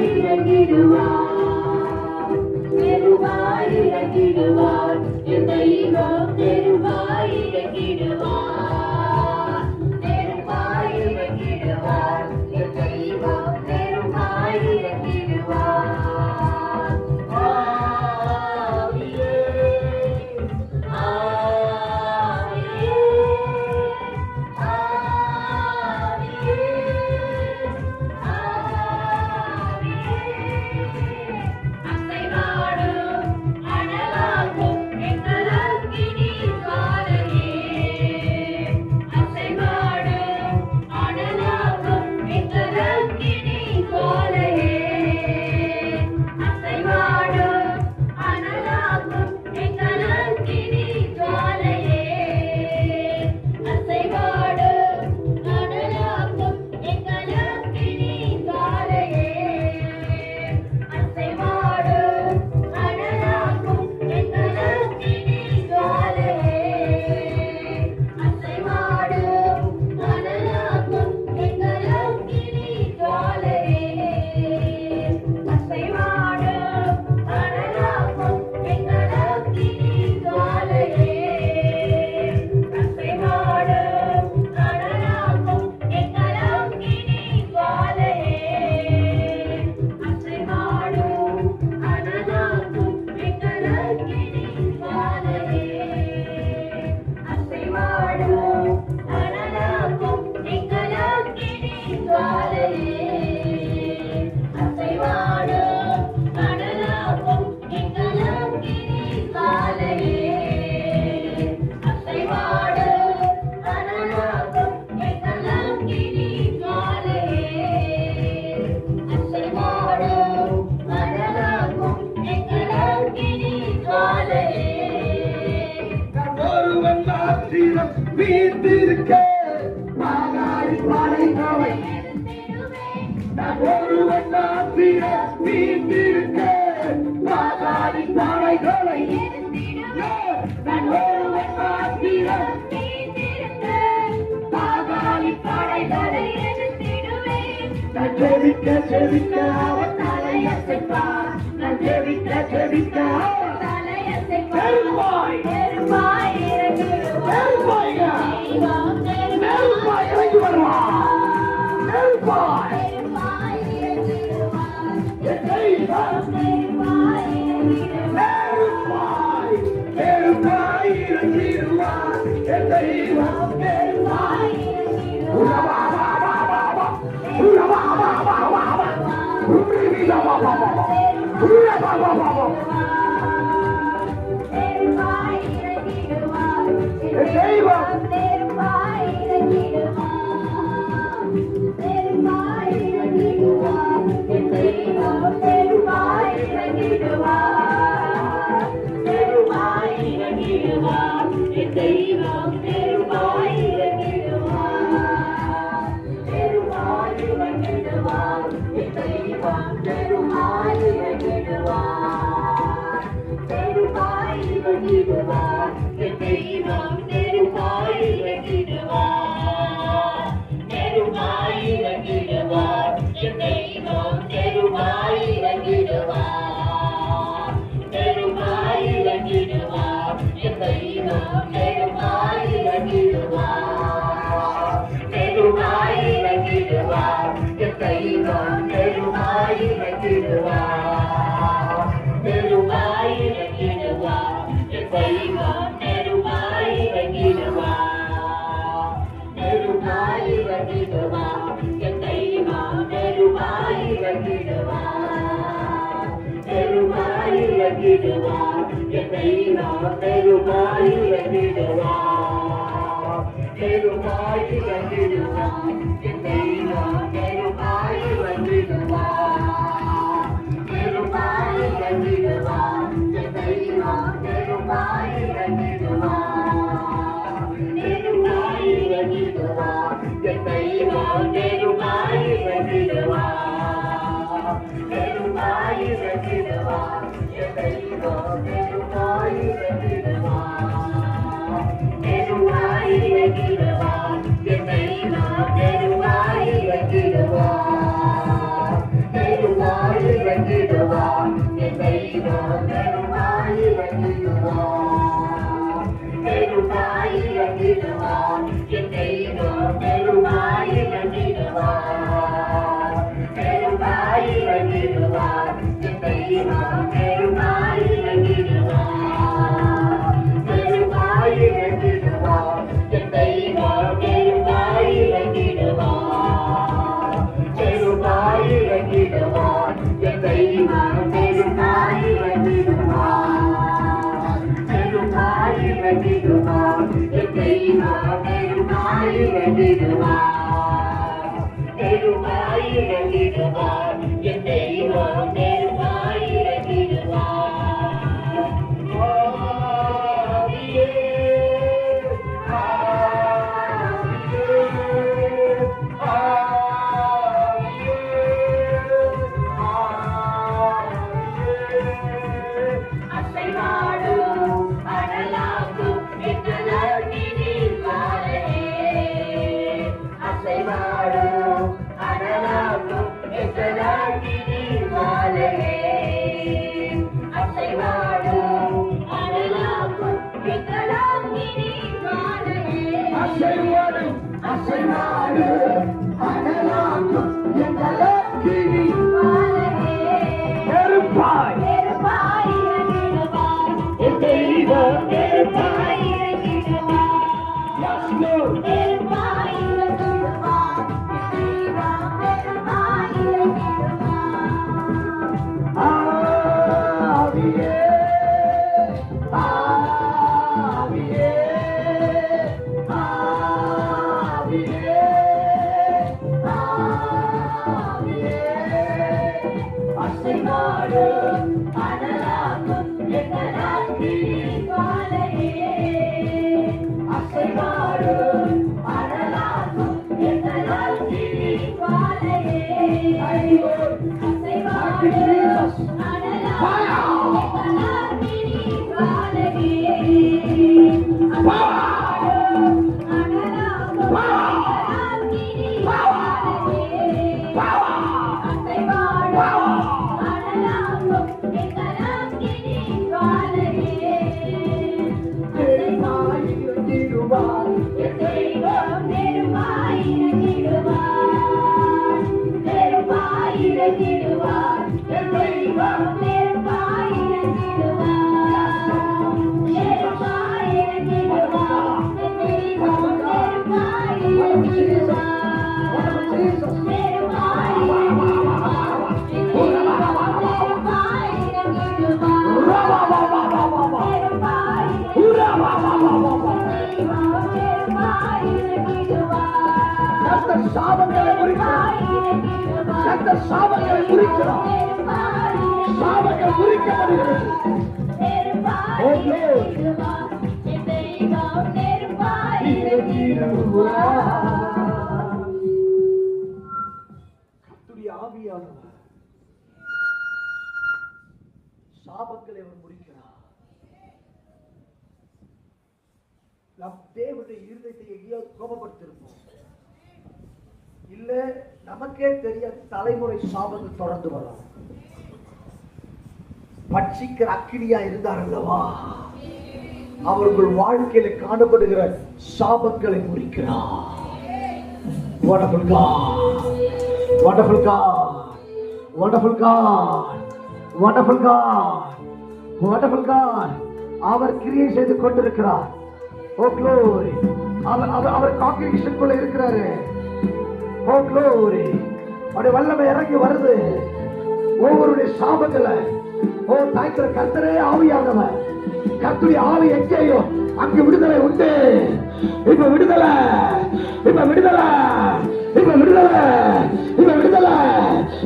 இறங்கிடுவார் என் தெய்வம் நெருப்பாய் இறங்கிடுவார் நெருப்பாய் இறங்கிடுவார் என் தெய்வம் நெருப்பாய் இறங்கிடுவார் ஆவியே ஆவியே ஆவியே வீட்டிருக்க மாகாணி பாடைகளை நான் ஒருவன் வீட்டிருக்க மாகாணி பாடைகளை நான் ஒருவன் மாகாணி பாடைகளை நான் ஜெபிக்க ஜெபிக்க அவன் தலையசைப்பார் நான் ஜெபிக்க ஜெபிக்க அவன் தலையசைப்பார் நெருப்பாய் இறங்கி வருவார் நெருப்பாய் இறங்கிடுவார் என் தெய்வம் நெருப்பாய் Nirvana இறங்கிடுவார் என் தெய்வம் நெருப்பாய் இறங்கிடுவார் நெருப்பாய் இறங்கிடுவார் என் தெய்வம் நெருப்பாய் இறங்கிடுவார் நெருப்பாய் இறங்கிடுவார் என் தெய்வம் நெருப்பாய் இறங்கிடுவார் நெருப்பாய் இறங்கிடுவார் என் தெய்வம் நெருப்பாய் இறங்கிடுவார் நெருப்பாய் இறங்கிடுவார் என் தெய்வம் நெருப்பாய் இறங்கிடுவார் நெருப்பாய் இறங்கிடுவார் என் தெய்வம் நெருப்பாய் இறங்கிடுவார் நெருப்பாய் இறங்கிடுவார் என் தெய்வம் நெருப்பாய் இறங்கிடுவார் சாபங்களை குறிக்கிறார். சாபங்கள் குறிக்கப்படுகிறது. கர்த்தருடைய ஆவியானவர் சாபங்களை அவர் முடிக்கிறார். நம் தேவனுடைய இருதயத்தை எங்கேயாவது கோபப்படுத்திருப்போம். இல்ல நமக்கே தெரியாத தலைமுறை சாபங்கள் தொடர்ந்து வரலாம். பட்சிக்கிற அக்கினியா இருந்தார் அல்லவா, அவர்கள் வாழ்க்கையில காணப்படுகிற சாபங்களை முறிக்கிறார். Wonderful God, wonderful God, wonderful God, wonderful God, wonderful God. அவர் கிரியை செய்து கொண்டிருக்கிறார். Oh glory. அவர் காங்கிரிகேஷன் குள்ள இருக்கிறாரு. Oh glory. அவருடைய வல்லமை இறங்கி வருது. ஒவ்வொருடைய சாபங்களை தாய்க்கிற கர்த்தரே ஆவியானவர். கர்த்தருடைய ஆவி எங்கேயோ அங்கு விடுதலை உண்டு. இப்ப விடுதலை, இப்ப விடுதலை, இப்ப விடுதலை, இப்ப விடுதலை,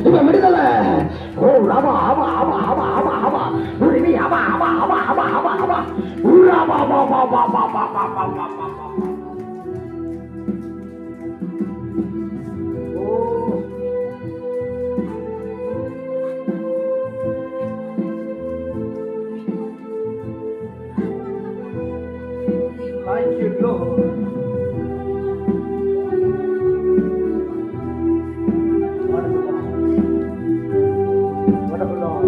இப்ப விடுதலை. ஓ ராமா ஆமா ஆமா ஆமா ஆமா ஆமா உரிமை ஆமா ஆமா ஆமா ஆமா ஆமா ஆமா உராமா ஆமா ஆமா ஆமா ஆமா ஆமா ஆமா ஆமா. Thank you, Lord. What Wonderful Lord.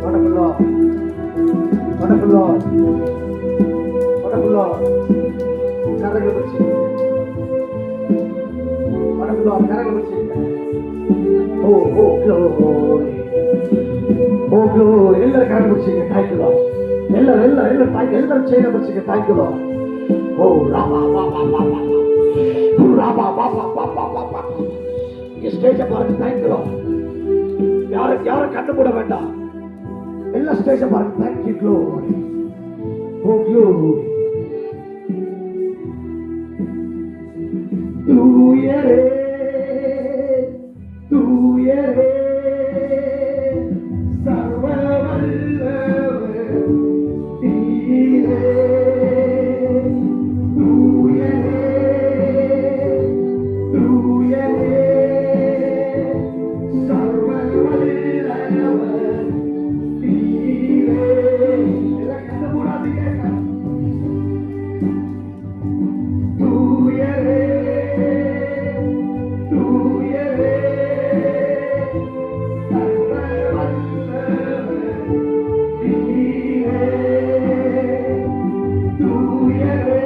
Wonderful Lord. Wonderful Lord. Wonderful Lord. கரங்களை வச்சு. Wonderful Lord. கரங்களை வச்சு. Oh, oh, glory. Oh, glory. எல்லாரும் கரங்களை வச்சுங்க. Thank you Lord. எல்லாரும் thank you. எல்லாரும் செய்ய வச்சுங்க. Thank you Lord. Oh, Rama, Rama, Rama. Oh, Rama, Rama, Rama, Rama. இங்க ஸ்டேஜ பாருங்க. Thank you Lord. யாரும் கண்டு போட வேண்டாம். எல்லா ஸ்டேஜ பாருங்க. Thank you glory. Oh glory. தூயரே தூயரே சர்வ வல்லவர் நீரே. தூயரே தூயரே சர்வ வல்லவர் நீரே. எல்லாம் கண்டு போடாதீங்க. தூயரே தூயரே சர்வ வல்லவர் நீரே. தூயரே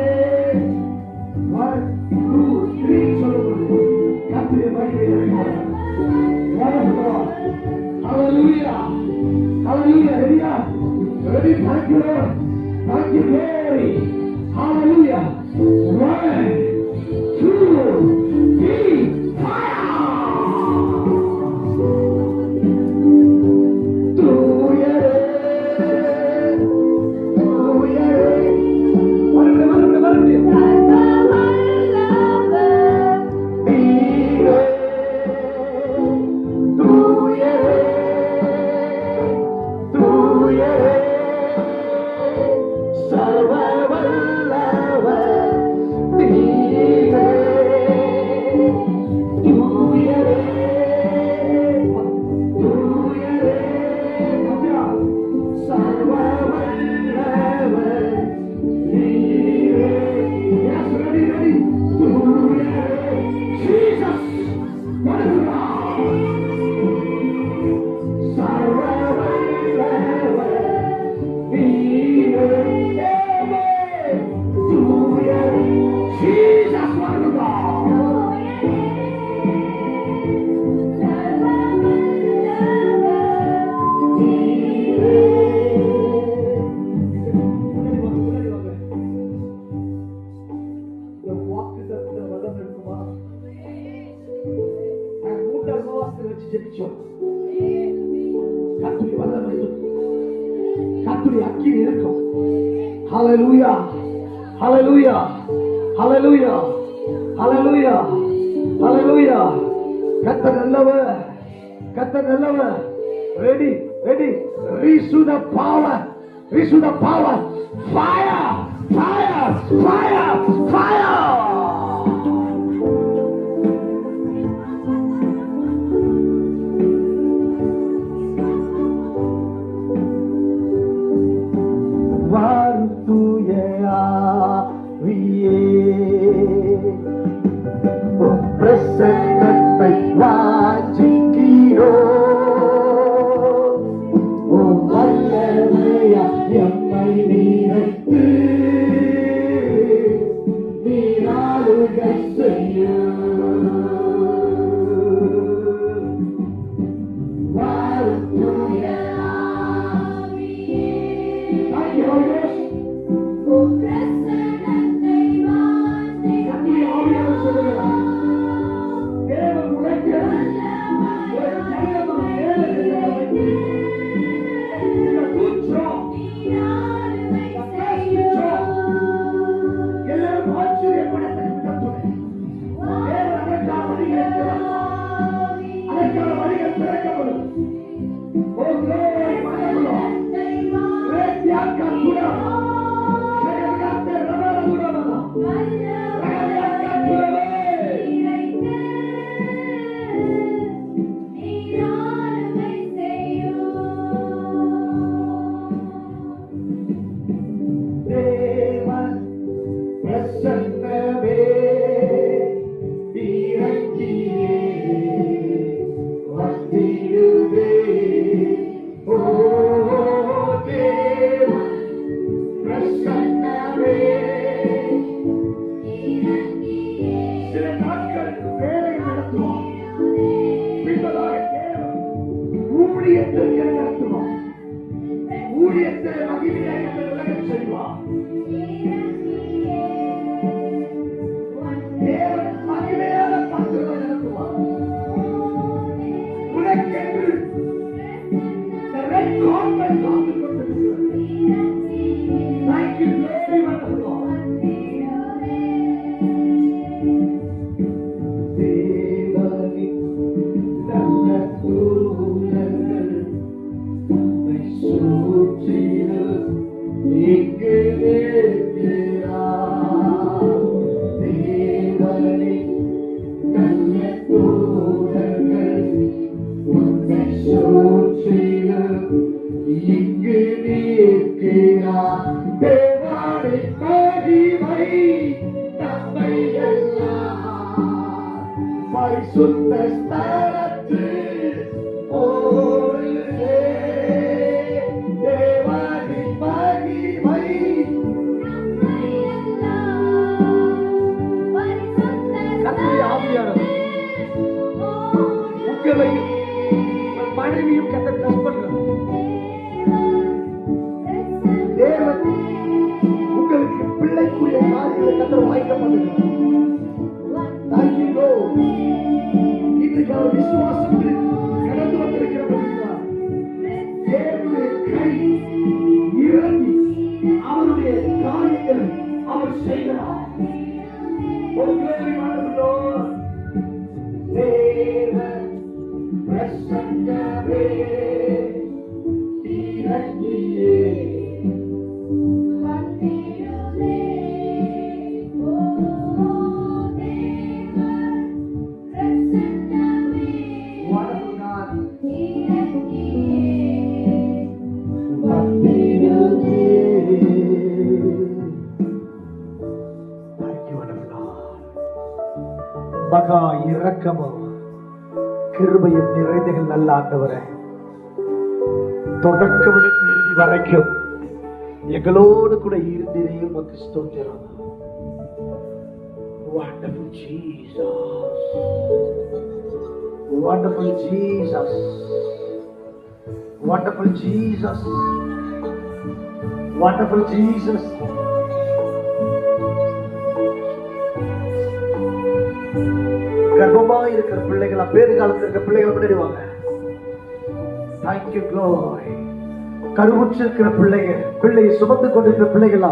1 2 3 சொல்லுங்க. கர்த்தருடைய மகிமையை Hallelujah. Hallelujah. Ready? Ready? Thank you Lord. Thank you glory. Hallelujah. 1 2 3 fire. தூயரே தூயரே மறுபடியும் நீரே. தூயரே தூயரே சர்வ வல்லவர் நீரே. தூயரே தூயரே சர்வ வல்லவர் நீரே. Yes, ready, ready. தூயரே Jesus. Wonderful. சர்வ வல்லவர் நீரே. தூயரே Jesus. Wonderful. Hallelujah. Hallelujah. Hallelujah. Hallelujah. Hallelujah. கர்த்தர் நல்லவர். கர்த்தர் நல்லவர். Ready, ready. Receive the power. Receive the power. Fire. Fire. Fire. Fire. வாருத்துய ஆவியே உம் பிரசன்னத்தை வாஞ்சிக்கிறோம். உம் வல்லமையால் எம்மை நிறைத்து நீரா ஊழியத்தில் நடத்துவார், ஊழியத்தில் மகிமையை விலகச் செய்வார். தேவன் மகிமையான பாத்திரத்தை நடத்துவார். உனக்கென்று the red carpet காத்து கொண்டிருக்கிறது. Thank you very much, Lord. தேவனின் நல்ல தூதர்கள் உம்மை சுற்றிலும் இங்கு இருக்கிறார். தேவனின் நல்ல தூதர்கள் உம்மை சுற்றிலும் இங்கு இருக்கிறார். தேவனின் மகிமை நம்மை எல்லாம் பரிசுத்த ஸ்தலத்தில் ஓடுதே. தேவனின் மகிமை கர்த்தருடைய ஆவியானவர் உங்களையும் உங்கள் மனைவியும் கர்த்தர் டச் பண்றார். தேவன் உங்களுக்கு பிள்ளைக்குரிய காரியங்களை கர்த்தர் வாய்க்க பண்ணுகிறார். இன்றைக்கு அவர் விசுவாசத்தில் கடந்து வந்திருக்கிறவர்கள் தேவனுடைய கை இறங்கி அவருடைய காரியங்களை அவர் செய்கிறார். ஒரு glory தேவன் பிரசன்னமே இறங்கியே மகா இரக்கமும் கிருபையும் நிறைந்தகள் நல்ல ஆண்டவரே, தொடக்கம் இறுதி வரைக்கும் எங்களோடு கூட இருந்தீரே, உமக்கு ஸ்தோத்திரம். Wonderful Jesus, wonderful Jesus, wonderful Jesus, wonderful Jesus. கர்ப்பமா இருக்கிற பிள்ளைகளா, பேரு காலத்தில் இருக்கிற பிள்ளைகளை பண்ணிடுவாங்க. Thank you glory. கருவுற்று இருக்கிற பிள்ளையை சுமந்து கொண்டிருக்கிற பிள்ளைகளா,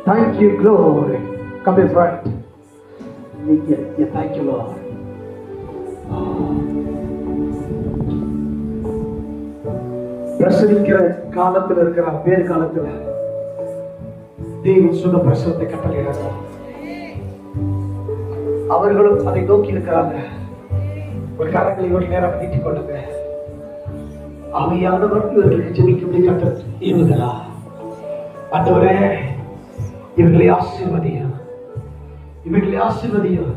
thank you glory. Come in front. நீங்க தேங்க்யூ லார்ட். பிரசவிக்கிற காலத்தில் இருக்கிற பேரு காலத்தில் தேவன் சுக பிரசவத்தை கட்டளையிடுறார். அவர்களும் அதை நோக்கி இருக்கிறாங்க. ஒரு கரங்களை ஒரு நேரம் நீட்டிக் கொள்ளுங்க. ஆவியானவர் இவர்களுக்கு ஜெபிக்கும்படி கர்த்தர் ஏவுகிறார். ஆண்டவரே, இவர்களை ஆசீர்வதியும், இவர்களை ஆசீர்வதியும்.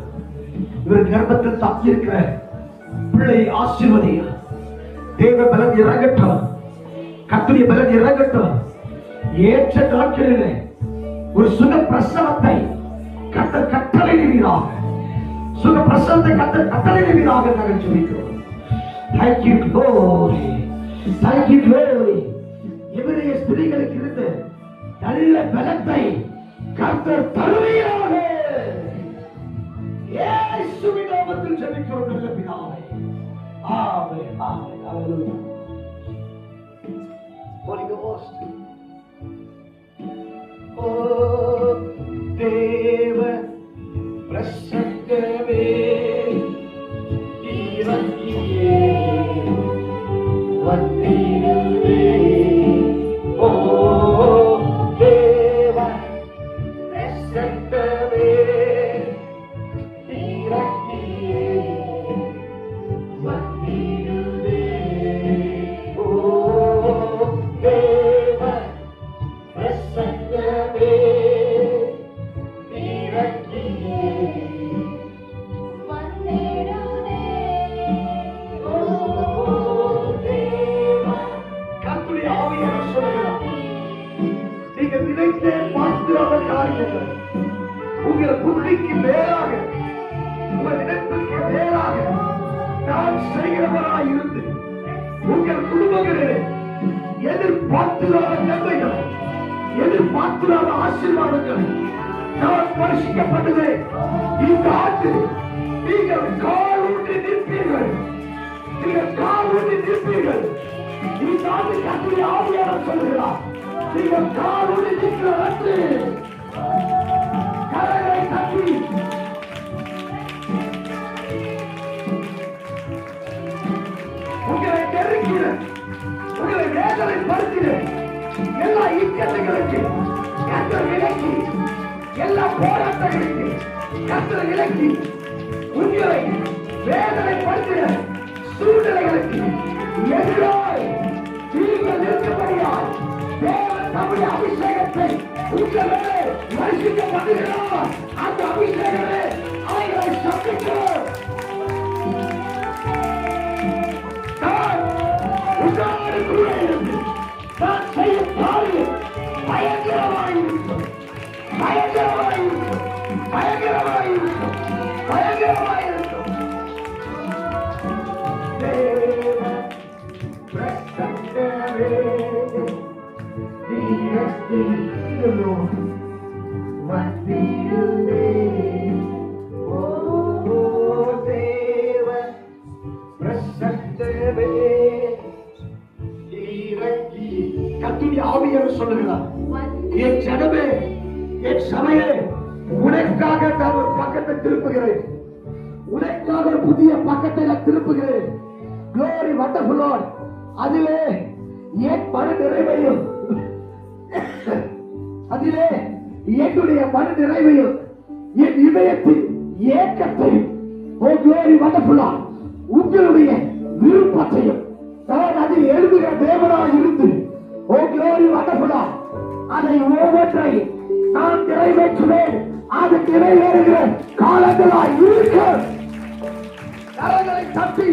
இவர் கர்ப்பத்தில் தங்கி இருக்கிற பிள்ளையை ஆசீர்வதியும். தேவ பலன் இறங்கட்டும், கர்த்தருடைய பலன் இறங்கட்டும். ஏற்ற நாட்களிலே ஒரு சுக பிரசவத்தை கர்த்தர் கட்டளையிடுகிறார். சுக பிரசவத்தை கர்த்தர் கட்டளையிடுகிறார். நாங்கள் ஜெபிக்கிறோம். Thank you glory, thank you glory. இவருடைய ஸ்திரீகளுக்கு இருந்து நல்ல பலத்தை கர்த்தர் தருவீராக. இயேசுவின் நாமத்தில் ஜெபிக்கிறோம் நல்ல பிதாவே. ஆமென், ஆமென், ஹalleluya. Holy Ghost. Oh, தேவ பிரசன்னமே இறங்கியே வந்திடுவே. ஓ தேவ பிரசன்னமே இறங்கியே வந்திடுவே. ஓ தேவ பிரசன்னமே இறங்கியே வந்திடுவே. ஓ தேவ கர்த்தருடைய ஆவியானவர் சொல்கிறார், நீங்கள் நினைத்தே பார்த்திராத காரியங்கள் உங்கள் புத்திக்கு மேலாக, உங்கள் நினைப்பிற்கு மேலாக நான் செய்கிறவராய் இருந்து உங்கள் குடும்ப போகிறேன். எதிர்பார்த்திராத நன்மைகளை, எதிர்பார்த்திராத ஆசீர்வாதங்களை நான் ஸ்பர்சிக்கப்படுகிறேன். இந்த ஆண்டு நீங்கள் கால் ஊன்றி நிற்பீர்கள். நீங்கள் கால் ஊன்றி நிற்பீர்கள். இந்த ஆண்டு கர்த்தருடைய ஆவியானவர் சொல்கிறார், நீங்கள் கால் ஊன்றி நிற்கிற அன்று கரங்களை தட்டி உங்களை நெருங்கிற, உங்களை வேதனை படுத்தின எல்லா இக்கட்டுகளுக்கு கர்த்தர் விலக்கி, எல்லா போராட்டங்களுக்கு கர்த்தர் விலக்கி, உங்களை வேதனை படுத்தின சூழ்நிலைகளுக்கு எதிராய் நீங்கள் நிற்கபடியால் தேவன் தம்முடைய அபிஷேகத்தை உங்கள் மேலே வருஷிக்கப்படுகிறார். அந்த அபிஷேகமே அவைகளை சந்திக்கும். நான் செய்யும் காரியம் பயங்கரமாயிருக்கும், பயங்கரமாயிருக்கும், பயங்கரமாயிருக்கும், பயங்கரமாயிருக்கும். கர்த்தருடைய ஆவியானவர் சொல்லுகிறார், என் ஜனமே, என் சபையே, உனக்காக நான் ஒரு பக்கத்தை திருப்புகிறேன். உனக்காக ஒரு புதிய பக்கத்தை நான் திருப்புகிறேன். Glory, wonderful Lord. அதிலே என் மன நிறைவையும், அதிலே என்னுடைய மன நிறைவையும், என் இதயத்தின் ஏக்கத்தையும், ஓ Glory, wonderful Lord, உங்களுடைய விருப்பத்தையும் நான் அதில் எழுதுகிற தேவனாய் இருந்து, ஓ Glory, wonderful Lord, அதை ஒவ்வொன்றை நான் நிறைவேற்றுவேன். அது நிறைவேறுகிற காலங்களாய் இருக்க கரங்களை தட்டி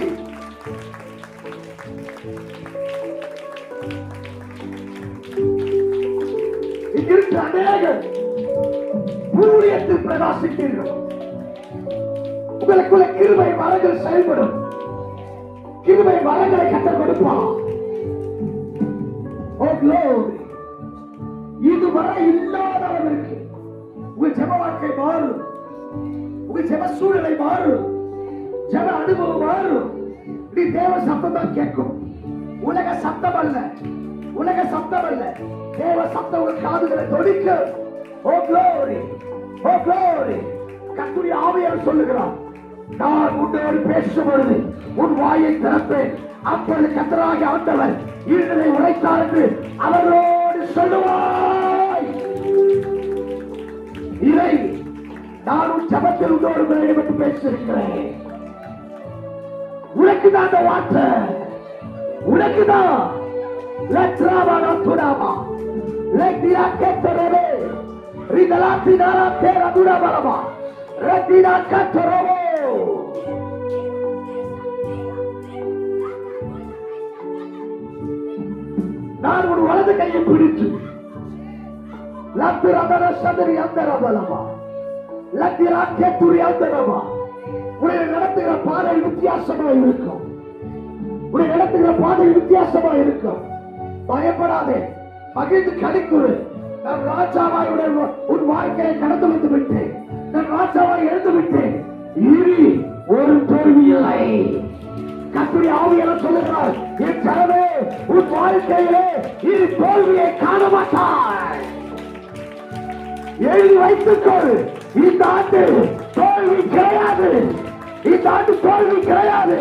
இங்கிருந்த அநேகர் ஊழியத்தில் பிரகாசித்தீர்கள். உங்களுக்குள்ள கிருபை வரங்கள் செயல்படும். கிருபை வரங்களை கற்றுக் கொடுப்பார். ஓ Glory, இதுவரை இல்லாத அளவிற்கு உங்கள் ஜெப வாழ்க்கை மாறும். உங்கள் ஜெப சூழ்நிலை மாறும். ஜெப அனுபவம் மாறும். நீ தேவ சத்தம் தான் கேட்கும். உலக சத்தம் அல்ல, உலக சத்தம் அல்ல. தேவ சத்தம் உங்கள் காதுகளை தொடிக்க. ஓ Glory, ஓ Glory, கர்த்தருடைய ஆவியானவர் சொல்லுகிறார், நான் உன்னோடு பேசும் பொழுது உன் வாயை திறப்பேன். அப்பொழுது கர்த்தராகிய ஆண்டவர் இருளை உடைத்தார் என்று அவர்களோடு சொல்லுவாய். இதை நான் உன் ஜபத்தில் உன்னோடு ஈடுபட்டு பேசியிருக்கிறேன். உனக்குதான் அந்த வார்த்தை, உனக்குதான். லட்ராவானா துடாமா லெக்திரா கேட்டரவே ரிதலாத்தினாரா தேரா துடாபலமா ரத்தினா கட்டரவோ. நான் ஒரு வலது கையை பிடித்து லத்திரதர சதரி அந்தரபலமா லத்திரா கேட்டுரி அந்தரமா உன்னை நடத்துகிற பாதை வித்தியாசமா இருக்கும். உன்னை நடத்துகிற பாதை வித்தியாசமா இருக்கும். பயப்படாதே, மகிழ்ந்து கணிக்குறு. நான் ராஜாவாய் உன் வாழ்க்கையை கடந்து வந்து விட்டேன். நான் ராஜாவாய் எழுந்து விட்டேன். இனி ஒரு தோல்வியில்லை. கர்த்தருடைய ஆவியானவர் சொல்லுகிறார், என் ஜனமே, உன் வாழ்க்கையிலே இனி தோல்வியை காண மாட்டாய். எழுதி வைத்துக்கொள், இந்த ஆண்டு தோல்வி கிடையாது. இந்த ஆண்டு தோல்வி கிடையாது.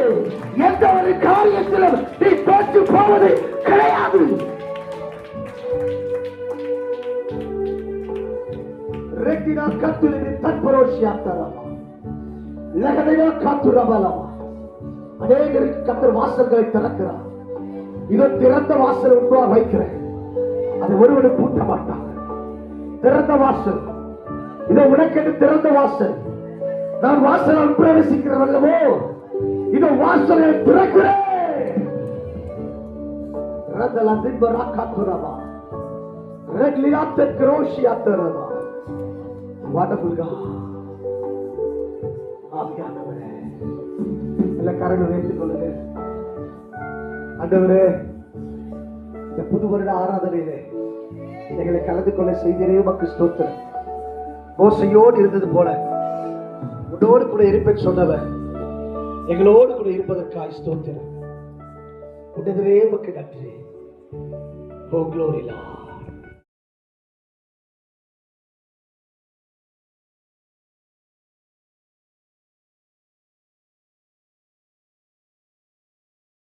எந்த ஒரு காரியத்திலும் நீ தோற்று போவது கிடையாது. அநேகருக்கு கர்த்தர் வாசல்களை திறக்கிறார். இதோ திறந்த வாசல் உருவாக வைக்கிறேன். அது ஒருவனை பூட்ட மாட்டான். திறந்த வாசல் இதோ உனக்கென்று திறந்த வாசல். நான் வாசலால் பிரவேசிக்கிறேன் அல்லவோ, இதோ வாசலை திறக்கிறேன். ஆண்டவரே, இந்த புது வருட ஆராதனையிலே எங்களை கலந்து கொள்ள செய்திரே உமக்கு ஸ்தோத்திரம். மோசையோடு இருந்தது போல உன்னோடு கூட இருப்பேன் சொன்னவர் எங்களோடு கூட இருப்பதற்காய் ஸ்தோத்திரம். உன்னதரே உமக்கு நன்றி. ஓ glory Lord.